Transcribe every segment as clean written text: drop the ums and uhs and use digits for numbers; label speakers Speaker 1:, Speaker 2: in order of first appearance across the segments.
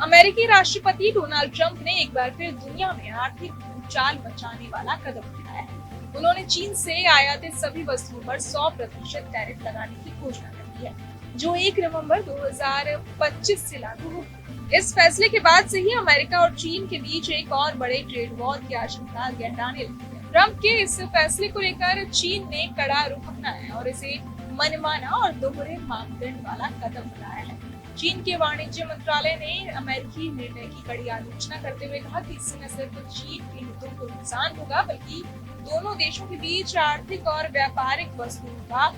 Speaker 1: अमेरिकी राष्ट्रपति Donald Trump ने एक बार फिर दुनिया में आर्थिक भूचाल मचाने वाला कदम उठाया है। उन्होंने चीन से आयातित सभी वस्तुओं पर 100% टैरिफ लगाने की घोषणा कर दी है, जो 1 नवंबर 2025 से लागू होगी। इस फैसले के बाद से ही अमेरिका और चीन के बीच एक और बड़े ट्रेड वॉर की आशंका गहराने लगी है। ट्रंप के इस फैसले को लेकर चीन ने कड़ा रुख अपनाया है और इसे मनमाना और दोहरे मापदंड वाला कदम बताया है। चीन के वाणिज्य मंत्रालय ने अमेरिकी निर्णय की कड़ी आलोचना करते हुए कहा कि इससे न सिर्फ चीन के हितों को नुकसान होगा, बल्कि दोनों देशों के बीच आर्थिक और व्यापारिक वस्तुओं का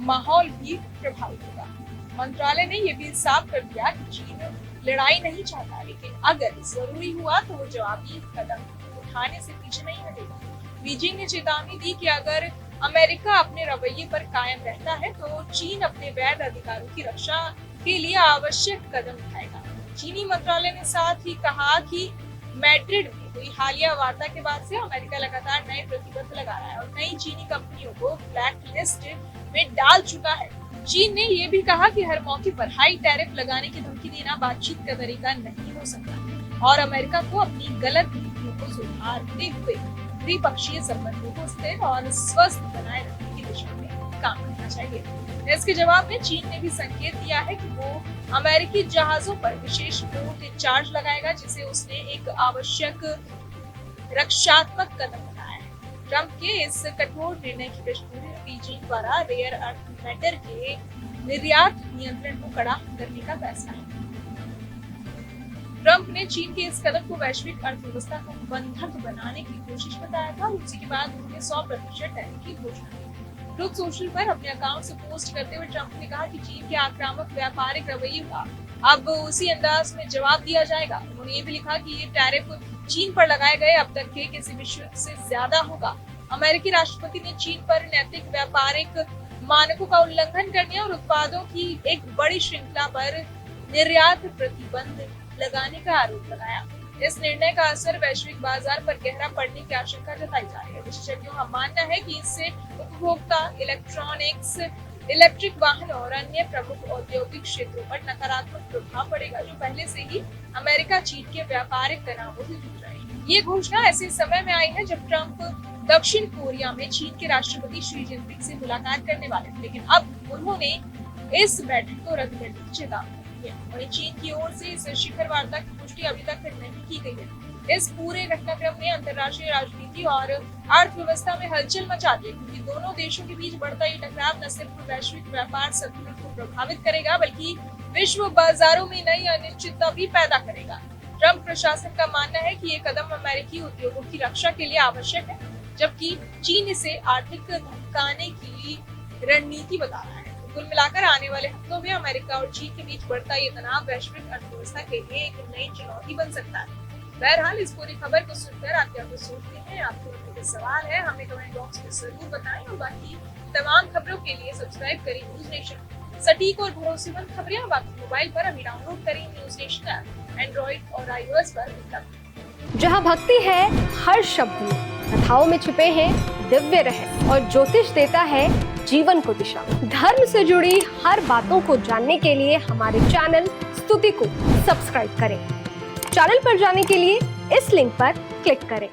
Speaker 1: माहौल भी प्रभावित होगा। मंत्रालय ने यह भी साफ कर दिया कि चीन लड़ाई नहीं चाहता, लेकिन अगर जरूरी हुआ तो वो जवाबी कदम उठाने से पीछे नहीं हटेगा। बीजिंग ने चेतावनी दी कि अगर अमेरिका अपने रवैये पर कायम रहता है तो चीन अपने वैध अधिकारों की रक्षा के लिए आवश्यक कदम उठाएगा। चीनी मंत्रालय ने साथ ही कहा कि मैड्रिड में हुई हालिया वार्ता के बाद से अमेरिका लगातार नए प्रतिबंध लगा रहा है और कई चीनी कंपनियों को ब्लैक लिस्ट में डाल चुका है। चीन ने यह भी कहा कि हर मौके पर हाई टैरिफ लगाने की धमकी देना बातचीत का तरीका नहीं हो सकता और अमेरिका को अपनी गलत नीतियों को सुधारते हुए द्विपक्षीय संबंधों को स्थिर और स्वस्थ बनाए रखने की दिशा में काम करना चाहिए। इसके जवाब में चीन ने भी संकेत दिया है कि वो अमेरिकी जहाजों पर विशेष पोर्ट चार्ज लगाएगा, जिसे उसने एक आवश्यक रक्षात्मक कदम बताया है। ट्रंप के इस कठोर निर्णय की पृष्ठभूमि में बीजिंग द्वारा रेयर अर्थ मेटल के निर्यात नियंत्रण को कड़ा करने का फैसला है। ट्रंप ने चीन के इस कदम को वैश्विक अर्थव्यवस्था को बंधक बनाने की कोशिश बताया था। उसी के बाद उन्होंने 100% टैरिफ की घोषणा की। ट्रुथ सोशल पर अपने अकाउंट से पोस्ट करते हुए ट्रंप ने कहा कि चीन के आक्रामक व्यापारिक रवैये का अब उसी अंदाज में जवाब दिया जाएगा। उन्होंने ये भी लिखा कि ये टैरिफ चीन पर लगाए गए अब तक के किसी भी शुल्क से ज्यादा होगा। अमेरिकी राष्ट्रपति ने चीन पर नैतिक व्यापारिक मानकों का उल्लंघन करने और उत्पादों की एक बड़ी श्रृंखला पर निर्यात प्रतिबंध लगाने का आरोप लगाया। इस निर्णय का असर वैश्विक बाजार पर गहरा पड़ने की आशंका जताई जा रही है। विशेषज्ञों का मानना है कि इससे उपभोक्ता, इलेक्ट्रॉनिक्स, इलेक्ट्रिक वाहन और अन्य प्रमुख औद्योगिक क्षेत्रों पर नकारात्मक प्रभाव पड़ेगा, जो पहले से ही अमेरिका चीन के व्यापारिक तनावों से जूझ रहे हैं। ये घोषणा ऐसे समय में आई है जब ट्रंप दक्षिण कोरिया में चीन के राष्ट्रपति शी जिनपिंग से मुलाकात करने वाले थे, लेकिन अब उन्होंने इस बैठक को रद्द करने की चेतावनी दी है। वहीं चीन की ओर से इस शिखर वार्ता की पुष्टि अभी तक नहीं की गई है। इस पूरे घटनाक्रम ने अंतर्राष्ट्रीय राजनीति और अर्थव्यवस्था में हलचल मचा दी, क्योंकि दोनों देशों के बीच बढ़ता ये टकराव न सिर्फ वैश्विक व्यापार संतुलन को प्रभावित करेगा, बल्कि विश्व बाजारों में नई अनिश्चितता भी पैदा करेगा। ट्रंप प्रशासन का मानना है कि ये कदम अमेरिकी उद्योगों की रक्षा के लिए आवश्यक है, जबकि चीन इसे आर्थिक धमकाने की रणनीति बता रहा है। कुल मिलाकर आने वाले हफ्तों में अमेरिका और चीन के बीच बढ़ता ये तनाव वैश्विक अर्थव्यवस्था के लिए एक नई चुनौती बन सकता है। बहरहाल इस पूरी खबर को सुनकर आप क्या कुछ सोचते हैं, आपको कोई सवाल है, हमें कमेंट बॉक्स में जरूर बताएं और बाकी तमाम खबरों के लिए सब्सक्राइब करें न्यूज नेशन। सटीक और भरोसेमंद खबरें अब आपके मोबाइल पर अभी डाउनलोड करें न्यूज नेशन ऐप, एंड्रॉइड और iOS पर उपलब्ध।
Speaker 2: जहाँ भक्ति है हर शब्द में, कथाओं में छुपे हैं दिव्य रहस्य और ज्योतिष देता है जीवन को दिशा। धर्म से जुड़ी हर बातों को जानने के लिए हमारे चैनल स्तुति को सब्सक्राइब करें। चैनल पर जाने के लिए इस लिंक पर क्लिक करें।